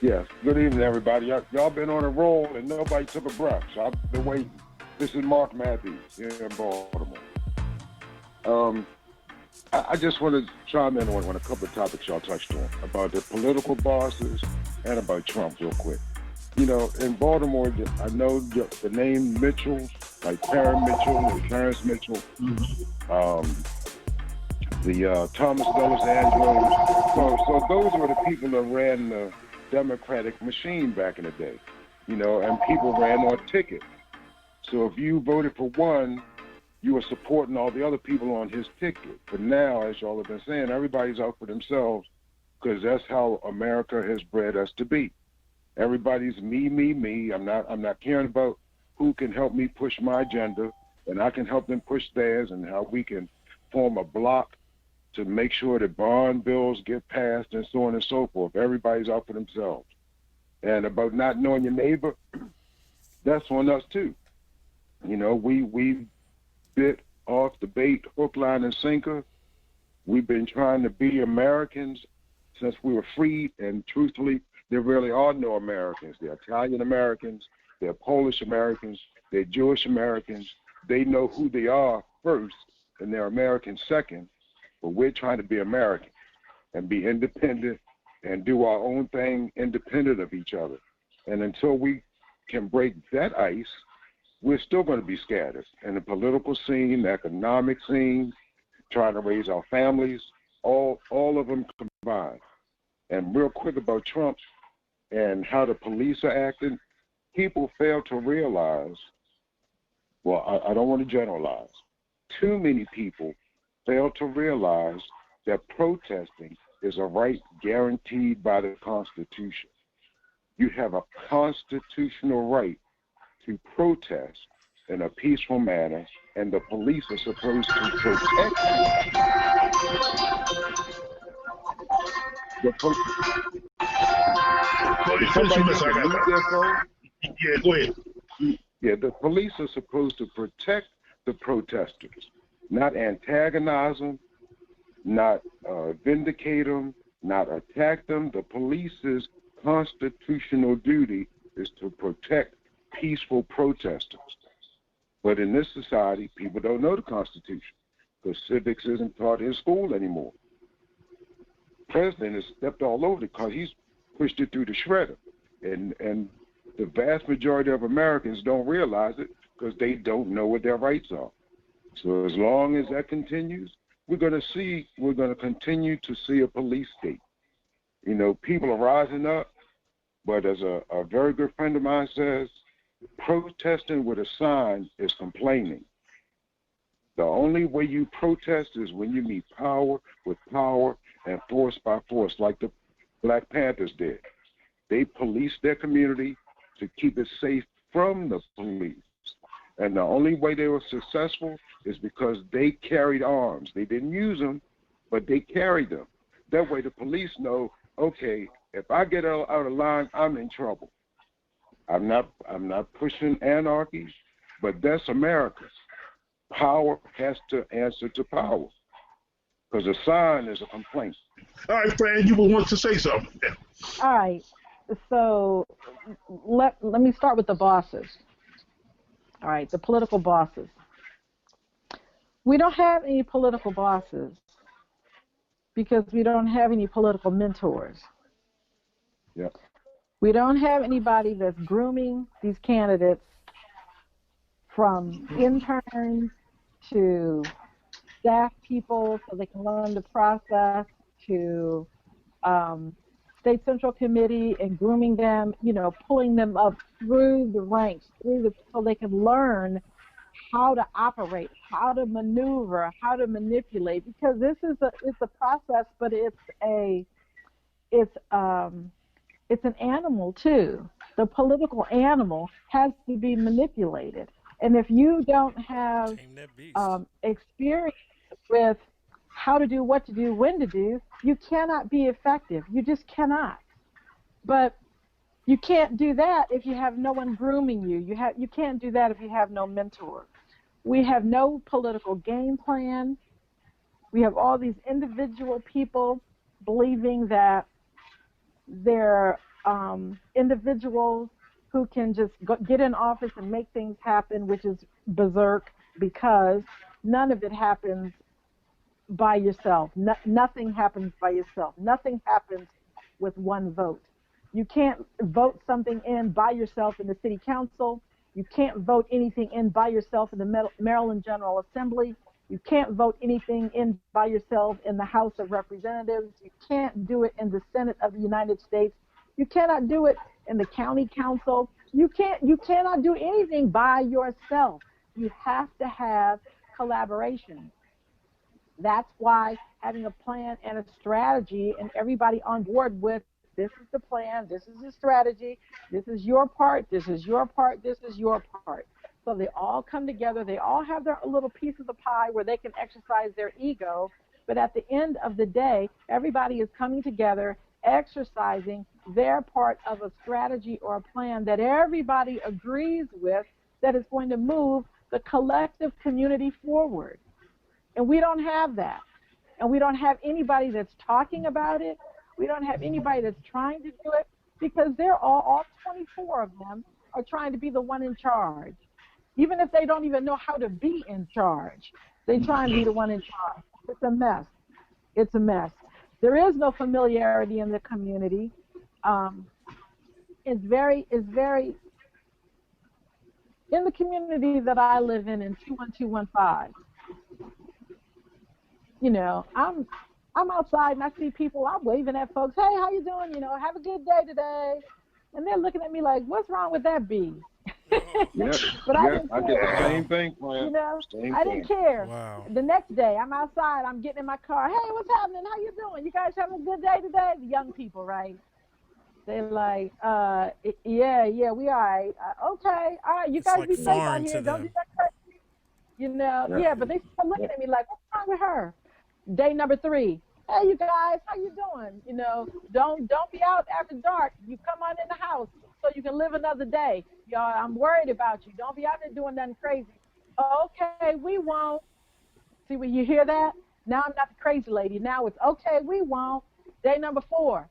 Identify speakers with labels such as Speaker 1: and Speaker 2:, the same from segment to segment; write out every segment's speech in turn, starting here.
Speaker 1: Yes. Good evening, everybody. Y'all been on a roll and nobody took a breath. So I've been waiting. This is Mark Matthews here in Baltimore. I just want to chime in on a couple of topics y'all touched on about the political bosses and about Trump real quick. You know, in Baltimore, I know the name Mitchell, like Karen Mitchell and Clarence Mitchell, the Thomas Dulles Andrews. So those were the people that ran the Democratic machine back in the day, you know, and people ran on tickets. So if you voted for one, you were supporting all the other people on his ticket. But now, as y'all have been saying, everybody's out for themselves because that's how America has bred us to be. Everybody's me, me, me. I'm not caring about who can help me push my agenda, and I can help them push theirs, and how we can form a block to make sure that bond bills get passed and so on and so forth. Everybody's out for themselves. And about not knowing your neighbor, that's on us too. You know, we bit off the bait, hook, line, and sinker. We've been trying to be Americans since we were freed, and truthfully, there really are no Americans. They're Italian Americans, they're Polish Americans, they're Jewish Americans. They know who they are first, and they're Americans second. But we're trying to be American and be independent and do our own thing independent of each other. And until we can break that ice, we're still going to be scattered in the political scene, the economic scene, trying to raise our families, all of them combined. And real quick about Trump and how the police are acting, people fail to realize, well, I don't want to generalize, too many people fail to realize that protesting is a right guaranteed by the Constitution. You have a constitutional right to protest in a peaceful manner, and the police are supposed to protect you.
Speaker 2: Yeah, go ahead.
Speaker 1: Yeah, the police are supposed to protect the protesters, not antagonize them, not vindicate them, not attack them. The police's constitutional duty is to protect peaceful protesters. But in this society, people don't know the Constitution because civics isn't taught in school anymore. The president has stepped all over it because he's pushed it through the shredder. And the vast majority of Americans don't realize it because they don't know what their rights are. So as long as that continues, we're going to continue to see a police state. You know, people are rising up, but as a very good friend of mine says, protesting with a sign is complaining. The only way you protest is when you meet power with power and force by force, like the Black Panthers did. They policed their community to keep it safe from the police. And the only way they were successful is because they carried arms. They didn't use them, but they carried them. That way the police know, okay, if I get out of line, I'm in trouble. I'm not pushing anarchy, but that's America. Power has to answer to power because a sign is a complaint.
Speaker 2: All right, Fran, you will want to say something.
Speaker 3: All right. So let me start with the bosses. All right, the political bosses. We don't have any political bosses because we don't have any political mentors.
Speaker 1: Yep.
Speaker 3: We don't have anybody that's grooming these candidates from interns to staff people so they can learn the process to state central committee and grooming them, you know, pulling them up through the ranks, so they can learn how to operate, how to maneuver, how to manipulate. Because this is it's a process, but it's an animal too. The political animal has to be manipulated, and if you don't have experience with how to do, what to do, when to do, you cannot be effective. You just cannot. But you can't do that if you have no one grooming you. You can't do that if you have no mentor. We have no political game plan. We have all these individual people believing that they're individuals who can just get in office and make things happen, which is berserk, because none of it happens by yourself. Nothing happens by yourself. Nothing happens with one vote. You can't vote something in by yourself in the city council. You can't vote anything in by yourself in the Maryland General Assembly. You can't vote anything in by yourself in the House of Representatives. You can't do it in the Senate of the United States. You cannot do it in the county council. You cannot do anything by yourself. You have to have collaboration. That's why having a plan and a strategy and everybody on board with this is the plan, this is the strategy, this is your part, this is your part, this is your part. So they all come together, they all have their little piece of the pie where they can exercise their ego, but at the end of the day, everybody is coming together, exercising their part of a strategy or a plan that everybody agrees with that is going to move the collective community forward. And we don't have that. And we don't have anybody that's talking about it. We don't have anybody that's trying to do it because they're all 24 of them are trying to be the one in charge. Even if they don't even know how to be in charge, they try and be the one in charge. It's a mess. It's a mess. There is no familiarity in the community. It's very, in the community that I live in 21215, you know, I'm outside and I see people, I'm waving at folks, hey, how you doing? You know, have a good day today. And they're looking at me like, what's wrong with that bee? But I didn't care.
Speaker 1: I did the same thing, Clint.
Speaker 3: You know,
Speaker 1: same
Speaker 3: I didn't care.
Speaker 4: Wow.
Speaker 3: The next day, I'm outside, I'm getting in my car. Hey, what's happening? How you doing? You guys having a good day today? The young people, right? They're like, yeah, we all right. Okay, all right, you
Speaker 4: It's
Speaker 3: guys
Speaker 4: like
Speaker 3: be safe out
Speaker 4: foreign
Speaker 3: here.
Speaker 4: to
Speaker 3: Don't
Speaker 4: them.
Speaker 3: do that crazy. You know, yeah, but they start looking at me like, what's wrong with her? Day number 3. Hey, you guys, how you doing? You know, don't be out after dark. You come on in the house so you can live another day. Y'all, I'm worried about you. Don't be out there doing nothing crazy. Okay, we won't. See, when you hear that? Now I'm not the crazy lady. Now it's okay, we won't. Day number 4.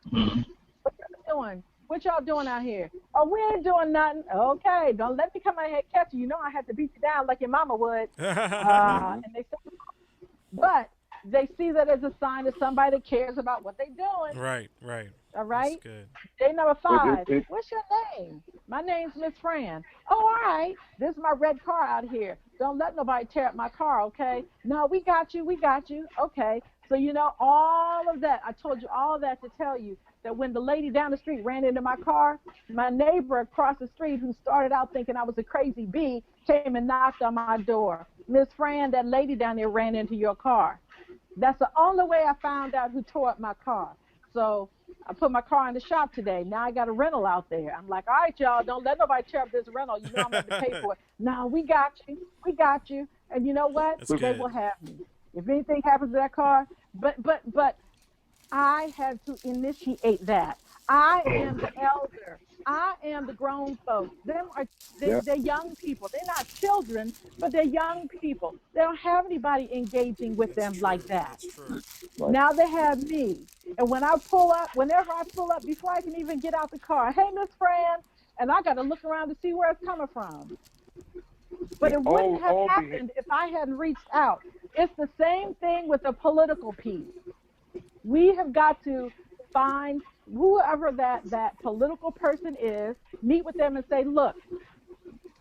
Speaker 3: What y'all doing? What y'all doing out here? Oh, we ain't doing nothing. Okay, don't let me come out here and catch you. You know I have to beat you down like your mama would. And they say, but they see that as a sign of somebody that cares about what they're doing.
Speaker 4: Right.
Speaker 3: All right?
Speaker 4: That's good.
Speaker 3: Day number 5. What's your name? My name's Miss Fran. Oh, all right. This is my red car out here. Don't let nobody tear up my car, okay? No, we got you. Okay. So, you know, all of that, I told you all of that to tell you that when the lady down the street ran into my car, my neighbor across the street who started out thinking I was a crazy bee came and knocked on my door. Miss Fran, that lady down there ran into your car. That's the only way I found out who tore up my car. So I put my car in the shop today. Now I got a rental out there. I'm like, all right, y'all, don't let nobody tear up this rental. You know I'm going to pay for it. No, we got you. And you know what?
Speaker 4: That's
Speaker 3: They
Speaker 4: good.
Speaker 3: will have me. If anything happens to that car, but I had to initiate that. I am the elder. I am the grown folks. They're young people. They're not children, but they're young people. They don't have anybody engaging with them like that.
Speaker 4: That's true.
Speaker 3: Now they have me. And whenever I pull up, before I can even get out the car, hey, Miss Fran, and I got to look around to see where it's coming from. But it wouldn't have happened if I hadn't reached out. It's the same thing with the political piece. We have got to find whoever that political person is, meet with them and say, look,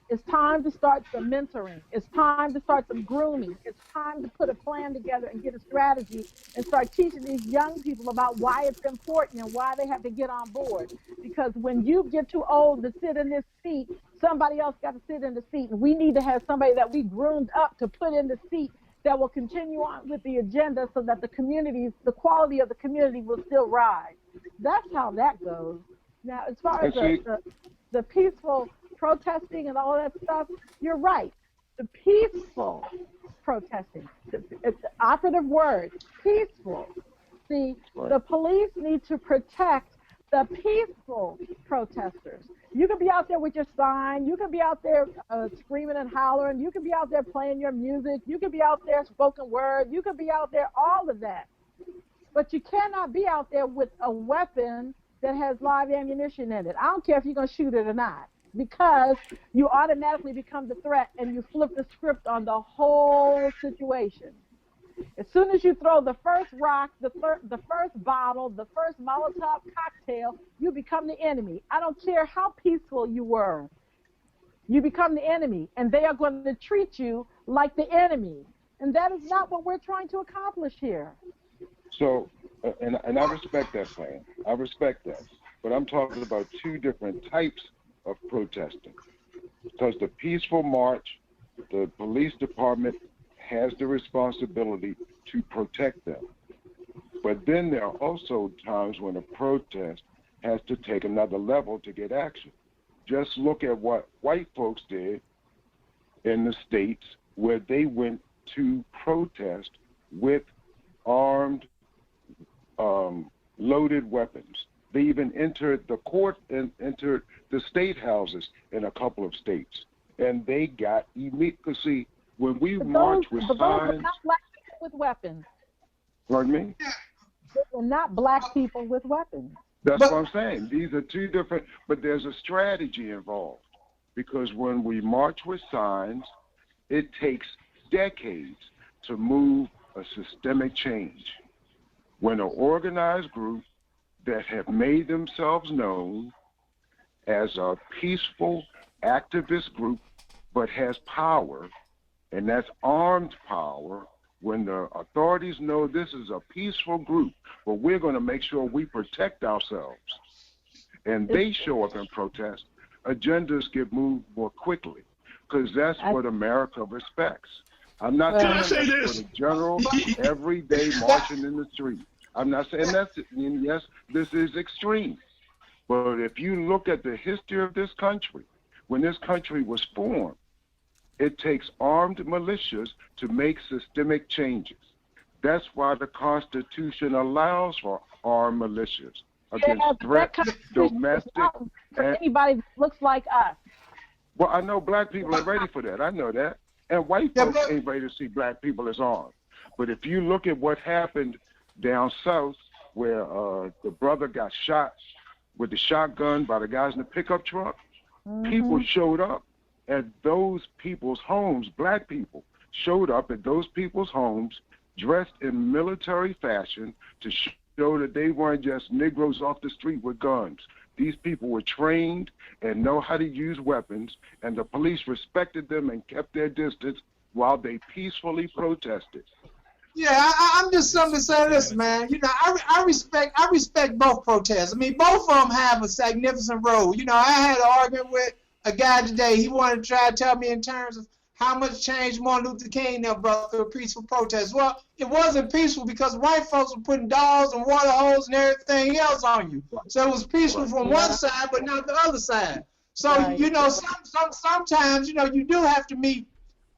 Speaker 3: it's time to start some mentoring. It's time to start some grooming. It's time to put a plan together and get a strategy and start teaching these young people about why it's important and why they have to get on board. Because when you get too old to sit in this seat, somebody else got to sit in the seat. And we need to have somebody that we groomed up to put in the seat that will continue on with the agenda so that the quality of the community will still rise. That's how that goes. Now, as far as the peaceful protesting and all that stuff, you're right. The peaceful protesting, it's the operative word, peaceful. See, the police need to protect the peaceful protesters. You can be out there with your sign. You can be out there screaming and hollering. You can be out there playing your music. You can be out there spoken word. You can be out there, all of that. But you cannot be out there with a weapon that has live ammunition in it. I don't care if you're going to shoot it or not, because you automatically become the threat and you flip the script on the whole situation. As soon as you throw the first rock, the first bottle, the first Molotov cocktail, you become the enemy. I don't care how peaceful you were. You become the enemy, and they are going to treat you like the enemy. And that is not what we're trying to accomplish here.
Speaker 1: So, and I respect that plan. I respect that. But I'm talking about two different types of protesting. Because the peaceful march, the police department has the responsibility to protect them. But then there are also times when a protest has to take another level to get action. Just look at what white folks did in the States, where they went to protest with armed, loaded weapons. They even entered the court and entered the state houses in a couple of states. And they got immediately. See, when we march with
Speaker 3: those were
Speaker 1: signs.
Speaker 3: not black people with weapons.
Speaker 1: Pardon me?
Speaker 3: They were not black people with weapons.
Speaker 1: That's what I'm saying. These are two different, but there's a strategy involved. Because when we march with signs, it takes decades to move a systemic change. When an organized group that have made themselves known as a peaceful activist group, but has power, and that's armed power, when the authorities know this is a peaceful group, but we're going to make sure we protect ourselves, and they show up and protest, agendas get moved more quickly, because that's what America respects. I'm not saying that's for the general, everyday marching in the street. I'm not saying that's it. And yes, this is extreme. But if you look at the history of this country, when this country was formed, it takes armed militias to make systemic changes. That's why the Constitution allows for armed militias against threats, domestic.
Speaker 3: For anybody that looks like us.
Speaker 1: Well, I know black people are ready for that. I know that. And white folks ain't ready to see black people as armed. But if you look at what happened down south, where the brother got shot with the shotgun by the guys in the pickup truck, people showed up at those people's homes. Black people showed up at those people's homes dressed in military fashion to show that they weren't just Negroes off the street with guns. These people were trained and know how to use weapons, and the police respected them and kept their distance while they peacefully protested.
Speaker 4: Yeah, I'm just something to say this, man. You know, I respect both protests. I mean, both of them have a significant role. You know, I had an argument with a guy today. He wanted to try to tell me in terms of how much change Martin Luther King never brought through a peaceful protest. Well, it wasn't peaceful because white folks were putting dogs and water holes and everything else on you. So it was peaceful from one side, but not the other side. So, you know, sometimes, you know, you do have to meet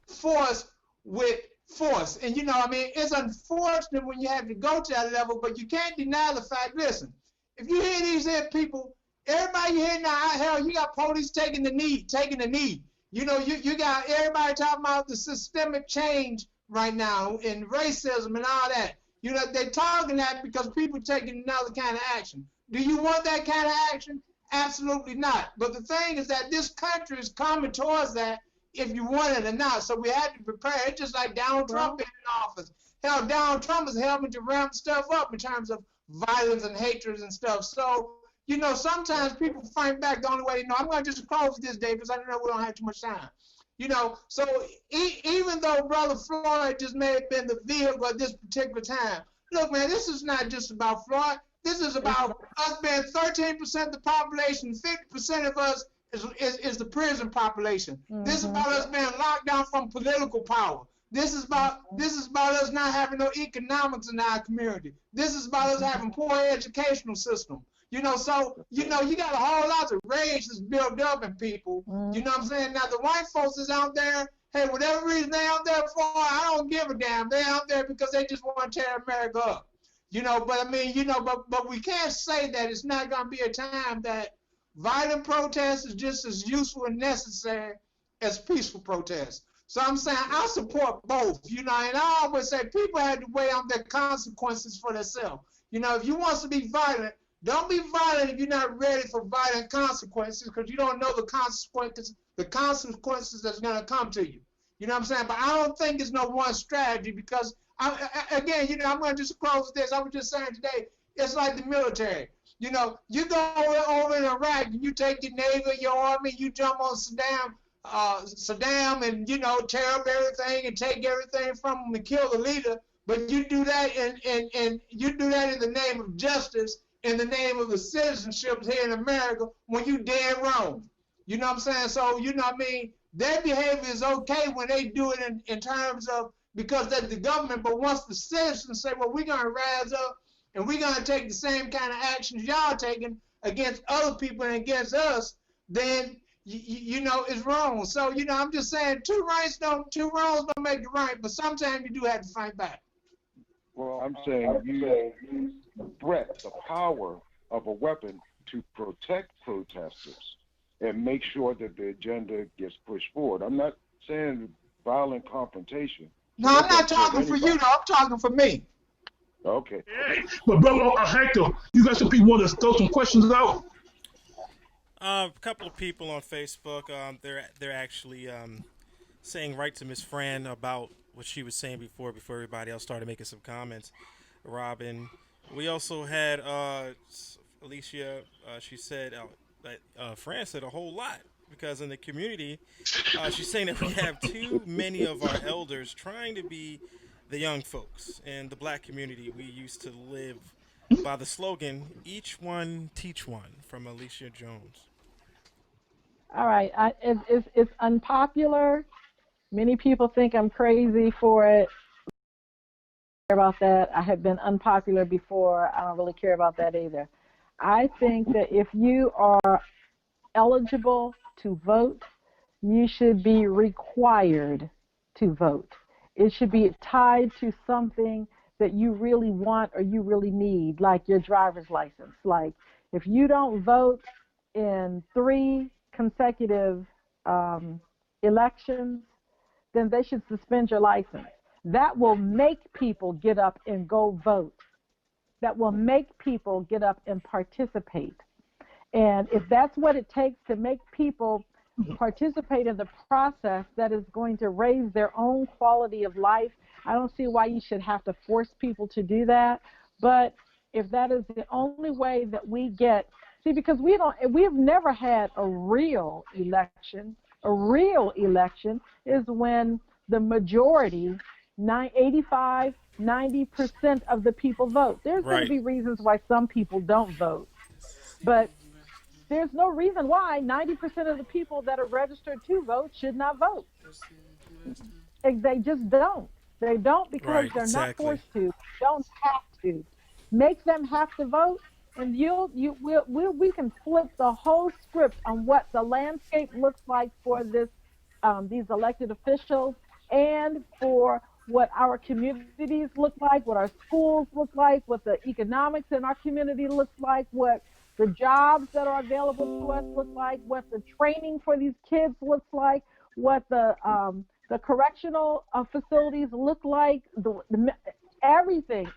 Speaker 4: force with force. And, you know, I mean, it's unfortunate when you have to go to that level, but you can't deny the fact, listen, if you hear these people, everybody you hear now, hell, you got police taking the knee. You know, you got everybody talking about the systemic change right now and racism and all that. You know, they're talking that because people taking another kind of action. Do you want that kind of action? Absolutely not. But the thing is that this country is coming towards that if you want it or not. So we have to prepare. It's just like Donald Trump being in office. Hell, Donald Trump is helping to ramp stuff up in terms of violence and hatred and stuff. So, you know, sometimes people fight back the only way. You know, I'm going to just close this day because I know we don't have too much time. You know, so even though Brother Floyd just may have been the vehicle at this particular time, look, man, this is not just about Floyd. This is about us being 13% of the population. 50% of us is the prison population. This is about us being locked down from political power. This is about us not having no economics in our community. This is about us having poor educational system. You know, so, you know, you got a whole lot of rage that's built up in people. You know what I'm saying? Now, the white folks is out there, hey, whatever reason they out there for, I don't give a damn. They're out there because they just want to tear America up. You know, but I mean, you know, but we can't say that it's not going to be a time that violent protest is just as useful and necessary as peaceful protest. So I'm saying I support both, you know, and I always say people have to weigh on their consequences for themselves. You know, if you want to be violent, Don't be violent if you're not ready for violent consequences, because you don't know the consequences that's going to come to you. You know what I'm saying? But I don't think it's no one strategy, because again, I'm going to just close with this. I was just saying today, it's like the military. You go over in Iraq and you take your Navy, your Army, you jump on Saddam, and tear up everything and take everything from him and kill the leader. But you do that and you do that in the name of justice, in the name of the citizenship here in America, when you dead wrong. You know what I'm saying? So, their behavior is okay when they do it in terms of, because they're the government, but once the citizens say, well, we're going to rise up and we're going to take the same kind of actions y'all taking against other people and against us, then, it's wrong. So, I'm just saying two wrongs don't make it right, but sometimes you do have to fight back.
Speaker 1: Well, I'm saying you use the threat, the power of a weapon to protect protesters and make sure that the agenda gets pushed forward. I'm not saying violent confrontation.
Speaker 4: No, I'm not talking for you, though. I'm talking for me.
Speaker 1: Okay.
Speaker 2: But brother Hector, you got some people want to throw some questions out?
Speaker 5: A couple of people on Facebook, they're actually saying right to Miss Fran about what she was saying before everybody else started making some comments. Robin, we also had Alicia. She said that Fran said a whole lot, because in the community, she's saying that we have too many of our elders trying to be the young folks. In the black community, we used to live by the slogan, each one teach one, from Alicia Jones.
Speaker 3: All right, it's unpopular. Many people think I'm crazy for it. I don't care about that. I have been unpopular before. I don't really care about that either. I think that if you are eligible to vote, you should be required to vote. It should be tied to something that you really want or you really need, like your driver's license. Like, if you don't vote in 3 consecutive elections, then they should suspend your license. That will make people get up and go vote. That will make people get up and participate. And if that's what it takes to make people participate in the process that is going to raise their own quality of life, I don't see why you should have to force people to do that. But if that is the only way that we get, because we've never had a real election. A real election is when the majority, 85, 90% of the people vote. There's going to be reasons why some people don't vote, but there's no reason why 90% of the people that are registered to vote should not vote. They just don't. They don't because they're not forced to. They don't have to. Make them have to vote, and we can flip the whole script on what the landscape looks like for these elected officials, and for what our communities look like, what our schools look like, what the economics in our community looks like, what the jobs that are available to us look like, what the training for these kids looks like, what the correctional facilities look like. Everything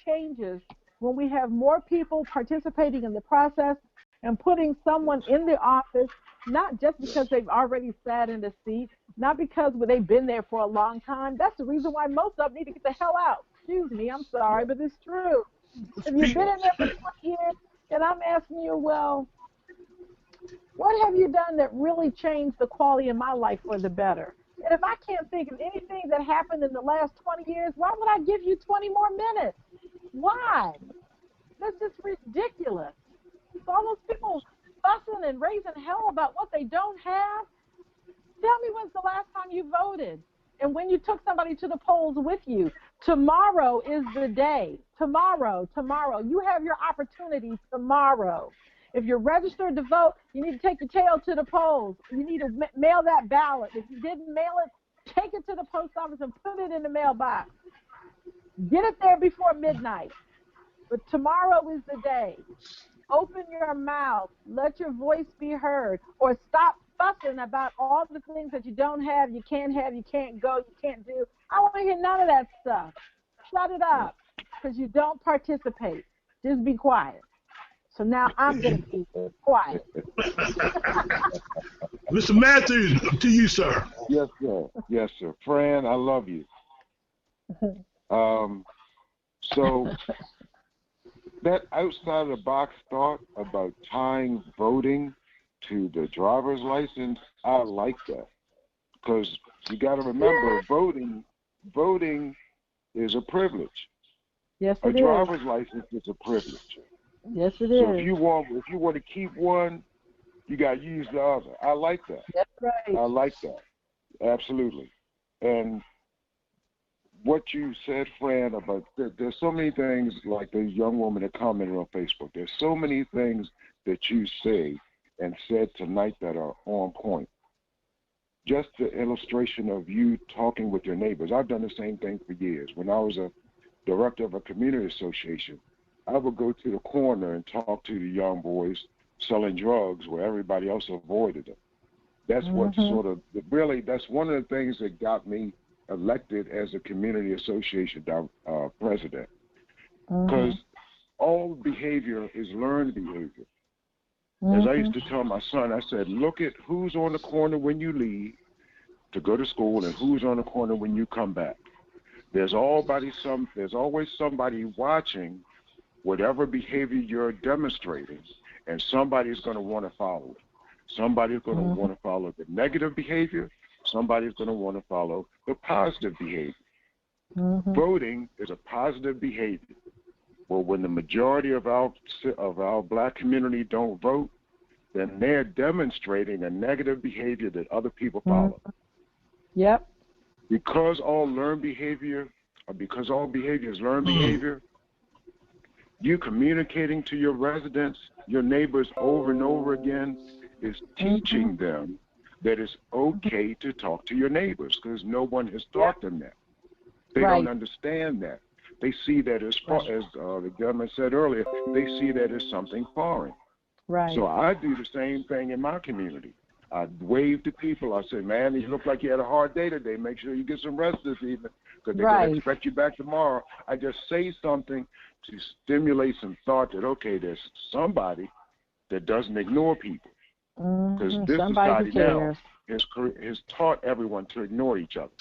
Speaker 3: changes when we have more people participating in the process and putting someone in the office, not just because they've already sat in the seat, not because they've been there for a long time. That's the reason why most of them need to get the hell out. Excuse me, I'm sorry, but it's true. If you've been in there for 20 years, and I'm asking you, well, what have you done that really changed the quality of my life for the better? And if I can't think of anything that happened in the last 20 years, why would I give you 20 more minutes? Why? That's just ridiculous. So all those people fussing and raising hell about what they don't have, tell me when's the last time you voted and when you took somebody to the polls with you. Tomorrow is the day. Tomorrow. You have your opportunity tomorrow. If you're registered to vote, you need to take your tail to the polls. You need to mail that ballot. If you didn't mail it, take it to the post office and put it in the mailbox. Get it there before midnight. But tomorrow is the day. Open your mouth. Let your voice be heard. Or stop fussing about all the things that you don't have, you can't go, you can't do. I don't want to hear none of that stuff. Shut it up, because you don't participate. Just be quiet. So now I'm going to be quiet.
Speaker 2: Mr. Matthews, to you, sir.
Speaker 1: Yes, sir. Yes, sir. Fran, I love you. So that outside of the box thought about tying voting to the driver's license, I like that, because you got to remember, voting is a privilege.
Speaker 3: Yes,
Speaker 1: A
Speaker 3: it is.
Speaker 1: driver's license is a privilege.
Speaker 3: Yes, it
Speaker 1: So
Speaker 3: is.
Speaker 1: if you want to keep one, you got to use the other. I like that.
Speaker 3: That's right.
Speaker 1: I like that. Absolutely. And what you said, Fran, about there's so many things, like the young woman that commented on Facebook. There's so many things that you say and said tonight that are on point. Just the illustration of you talking with your neighbors. I've done the same thing for years. When I was a director of a community association, I would go to the corner and talk to the young boys selling drugs where everybody else avoided them. That's what sort of, really, that's one of the things that got me elected as a community association president. Because all behavior is learned behavior. As I used to tell my son, I said, look at who's on the corner when you leave to go to school and who's on the corner when you come back. There's always somebody watching whatever behavior you're demonstrating, and somebody's going to want to follow it. Somebody's going to want to follow the negative behavior. Somebody's going to want to follow the positive behavior. Voting is a positive behavior. Well, when the majority of our black community don't vote, then they're demonstrating a negative behavior that other people follow.
Speaker 3: Yep.
Speaker 1: Because all behavior is learned behavior, you communicating to your residents, your neighbors over and over again is teaching them that it's okay to talk to your neighbors, because no one has taught them that. They don't understand that. They see that as the gentleman said earlier, they see that as something foreign.
Speaker 3: Right.
Speaker 1: So I do the same thing in my community. I wave to people. I say, man, you look like you had a hard day today. Make sure you get some rest this evening, because they're going to expect you back tomorrow. I just say something to stimulate some thought that, okay, there's somebody that doesn't ignore people. Because this society now has taught everyone to ignore each other.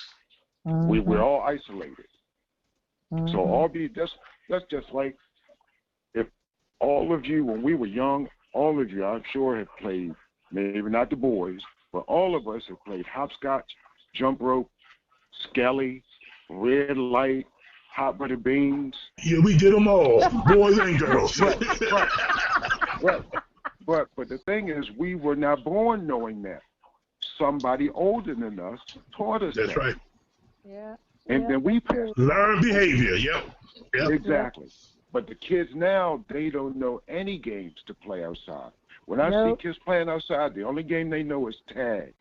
Speaker 1: We're all isolated. So that's just like, if all of you, when we were young, all of you, I'm sure, have played, maybe not the boys, but all of us have played hopscotch, jump rope, skelly, red light, hot butter beans.
Speaker 2: Yeah, we did them all, boys and girls.
Speaker 1: Right. But the thing is, we were not born knowing that. Somebody older than us taught us that.
Speaker 2: That's right.
Speaker 3: Yeah.
Speaker 1: And then we passed.
Speaker 2: Learn behavior, yep.
Speaker 1: Exactly. But the kids now, they don't know any games to play outside. When I see kids playing outside, the only game they know is tag.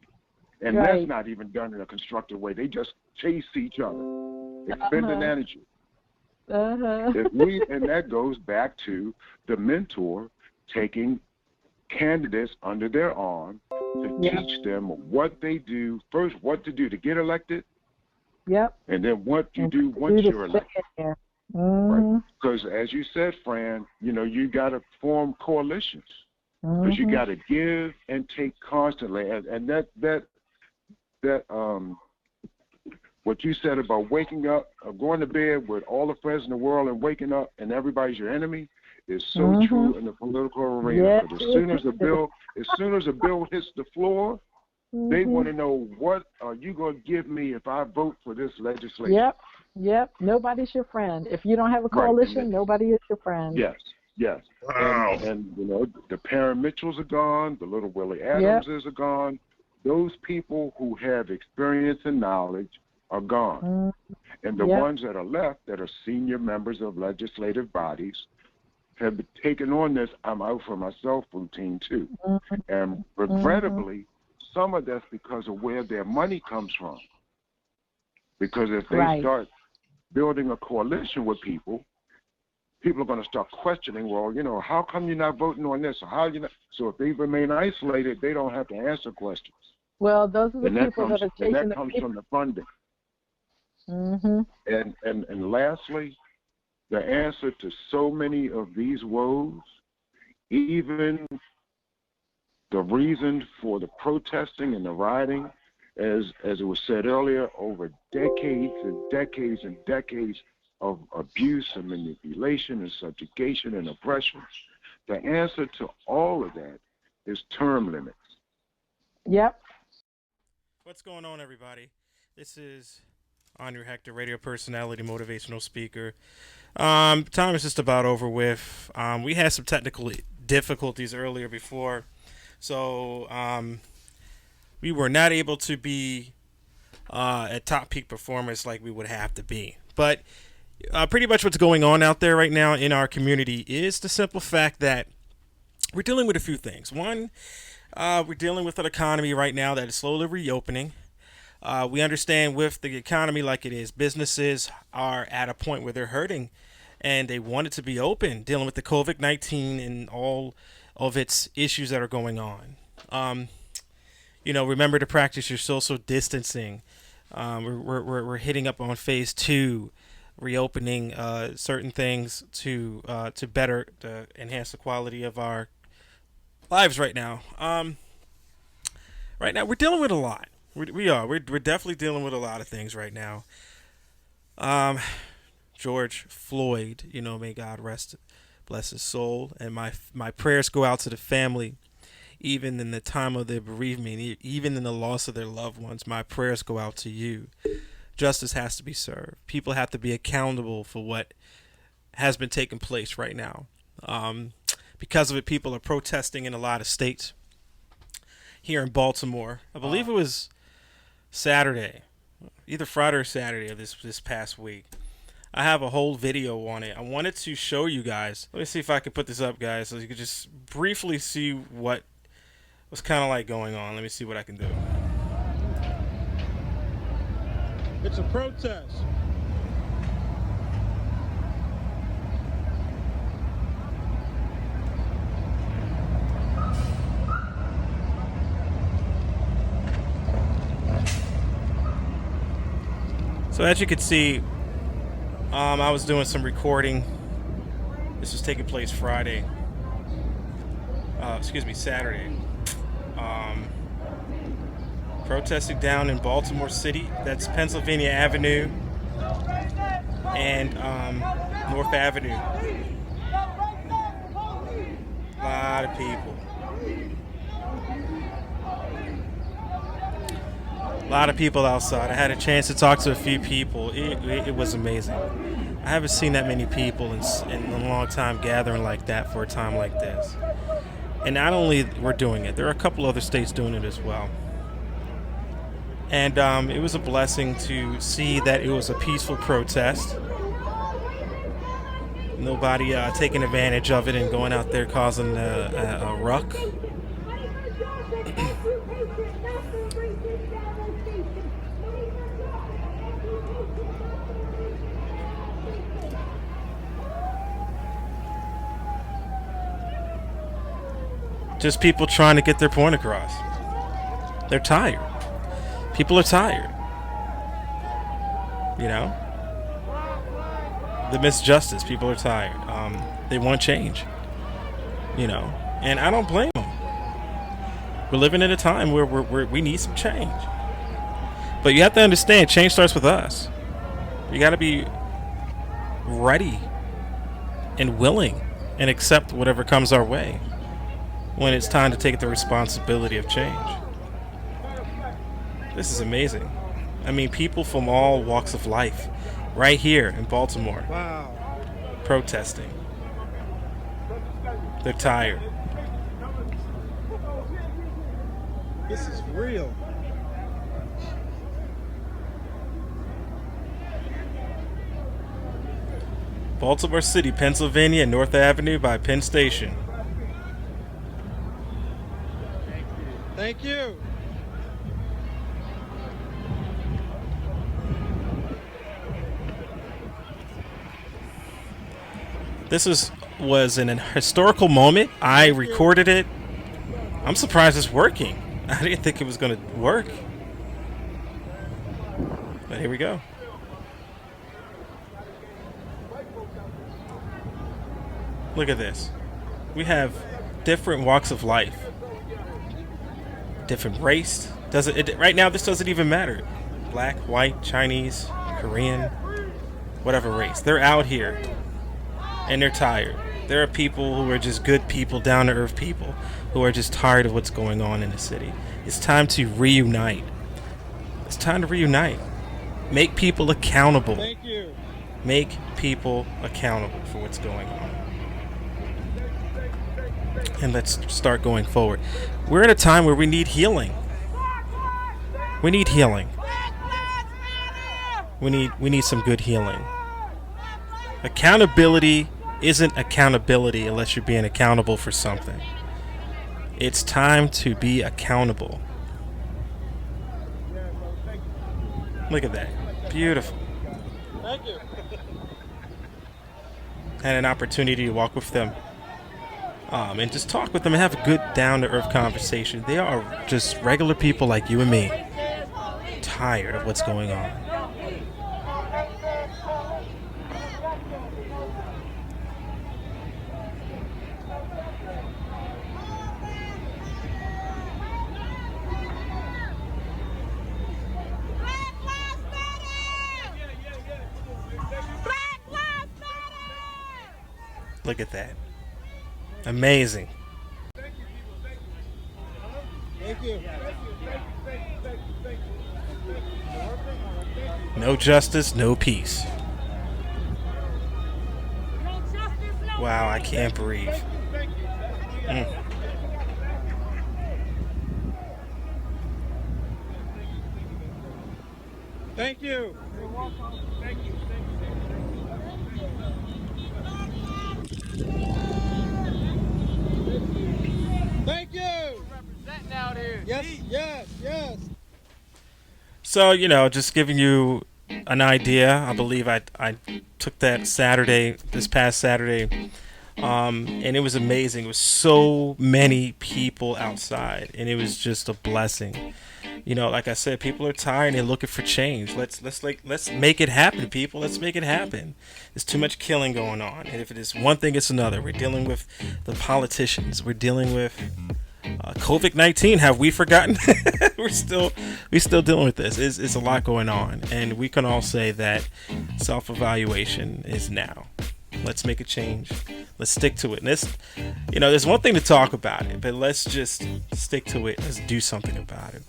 Speaker 1: And that's not even done in a constructive way. They just chase each other, expending energy. And that goes back to the mentor taking candidates under their arm to teach them what they do, first what to do to get elected, and then what to do once you're elected. Right? Because as you said, Fran, you got to form coalitions, because you got to give and take constantly, and that what you said about waking up, going to bed with all the friends in the world and waking up and everybody's your enemy is so true in the political arena. Because as soon as a bill hits the floor, they want to know, what are you going to give me if I vote for this legislation?
Speaker 3: Yep. Nobody's your friend. If you don't have a coalition, nobody is your friend.
Speaker 1: Yes. Wow. And the Perrin Mitchells are gone. The little Willie Adamses are gone. Those people who have experience and knowledge are gone. And the ones that are left, that are senior members of legislative bodies, have taken on this I'm out for myself routine too. And regrettably, some of that's because of where their money comes from. Because if they start building a coalition with people, people are going to start questioning, well, how come you're not voting on this? Or how you not? So if they remain isolated, they don't have to answer questions.
Speaker 3: Well, those are the people that are chasing
Speaker 1: and that comes from the funding. And lastly, the answer to so many of these woes even the reason for the protesting and the rioting, as it was said earlier, over decades and decades and decades of abuse and manipulation and subjugation and oppression, the answer to all of that is term limits.
Speaker 3: Yep.
Speaker 5: What's going on, everybody? This is Onri Hector, radio personality, motivational speaker. Time is just about over with. We had some technical difficulties earlier before, so we were not able to be at top peak performance like we would have to be. But pretty much what's going on out there right now in our community is the simple fact that we're dealing with a few things. One, we're dealing with an economy right now that is slowly reopening. We understand with the economy like it is, businesses are at a point where they're hurting and they want it to be open, dealing with the COVID-19 and all of its issues that are going on. Remember to practice your social distancing. We're hitting up on phase 2, reopening certain things to better enhance the quality of our lives right now. Right now, we're dealing with a lot. We're definitely dealing with a lot of things right now. George Floyd, may God bless his soul, and my prayers go out to the family, even in the time of their bereavement, even in the loss of their loved ones. My prayers go out to you. Justice has to be served. People have to be accountable for what has been taking place right now. Because of it, people are protesting in a lot of states. Here in Baltimore, I believe it was Saturday, either Friday or Saturday of this past week. I have a whole video on it. I wanted to show you guys. Let me see if I can put this up, guys, so you can just briefly see what was kind of like going on. Let me see what I can do.
Speaker 2: It's a protest.
Speaker 5: So as you can see, I was doing some recording. This was taking place Saturday. Protesting down in Baltimore City. That's Pennsylvania Avenue and North Avenue. A lot of people. A lot of people outside. I had a chance to talk to a few people. It was amazing. I haven't seen that many people in a long time gathering like that for a time like this. And not only we're doing it, there are a couple other states doing it as well. And it was a blessing to see that it was a peaceful protest. Nobody taking advantage of it and going out there causing a ruck. Just people trying to get their point across. They're tired. People are tired. The misjustice. People are tired. They want change. And I don't blame them. We're living in a time where we need some change. But you have to understand, change starts with us. You got to be ready and willing and accept whatever comes our way when it's time to take the responsibility of change. This is amazing. I mean, people from all walks of life right here in Baltimore.
Speaker 2: Wow.
Speaker 5: Protesting. They're tired.
Speaker 2: This is real.
Speaker 5: Baltimore City, Pennsylvania, North Avenue by Penn Station.
Speaker 2: Thank you.
Speaker 5: This was an historical moment. I recorded it. I'm surprised it's working. I didn't think it was going to work. But here we go. Look at this. We have different walks of life, different race. Right now? This doesn't even matter. Black, white, Chinese, Korean, whatever race. They're out here, and they're tired. There are people who are just good people, down to earth people, who are just tired of what's going on in the city. It's time to reunite. It's time to reunite. Make people accountable.
Speaker 6: Thank you.
Speaker 5: Make people accountable for what's going on. And let's start going forward. We're at a time where we need healing. We need healing. We need some good healing. Accountability isn't accountability unless you're being accountable for something. It's time to be accountable. Look at that. Beautiful.
Speaker 6: Thank you.
Speaker 5: Had an opportunity to walk with them and just talk with them and have a good down-to-earth conversation. They are just regular people like you and me, tired of what's going on. Look at that. Amazing.
Speaker 6: Thank you.
Speaker 5: No justice, no peace. Wow, I can't breathe.
Speaker 6: Thank you. Thank you. Representing out here. Yes, yes, yes.
Speaker 5: So, just giving you an idea. I believe I took that this past Saturday, and it was amazing. It was so many people outside, and it was just a blessing. Like I said, people are tired and they're looking for change. Let's make it happen, people. Let's make it happen. There's too much killing going on, and if it is one thing, it's another. We're dealing with the politicians. We're dealing with COVID-19. Have we forgotten? we're still dealing with this. It's a lot going on, and we can all say that self-evaluation is now. Let's make a change. Let's stick to it. And there's one thing to talk about it, but let's just stick to it. Let's do something about it.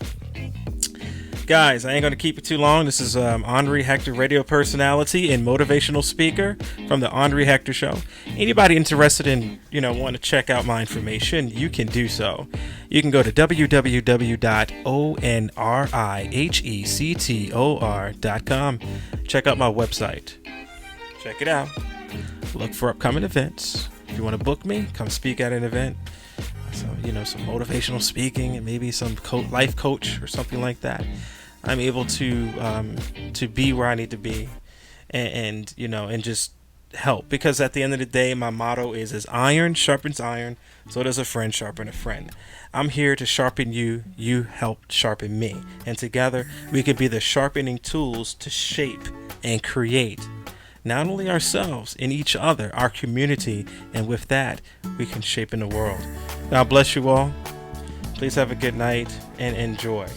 Speaker 5: Guys, I ain't going to keep it too long. This is Onri Hector, radio personality and motivational speaker from the Onri Hector Show. Anybody interested in, want to check out my information, you can do so. You can go to www.onrihector.com. Check out my website. Check it out. Look for upcoming events. If you want to book me, come speak at an event. So, some motivational speaking and maybe some life coach or something like that. I'm able to be where I need to be and just help. Because at the end of the day, my motto is, as iron sharpens iron, so does a friend sharpen a friend. I'm here to sharpen you. You help sharpen me. And together, we can be the sharpening tools to shape and create not only ourselves and each other, our community, and with that, we can shape in the world. God bless you all. Please have a good night and enjoy.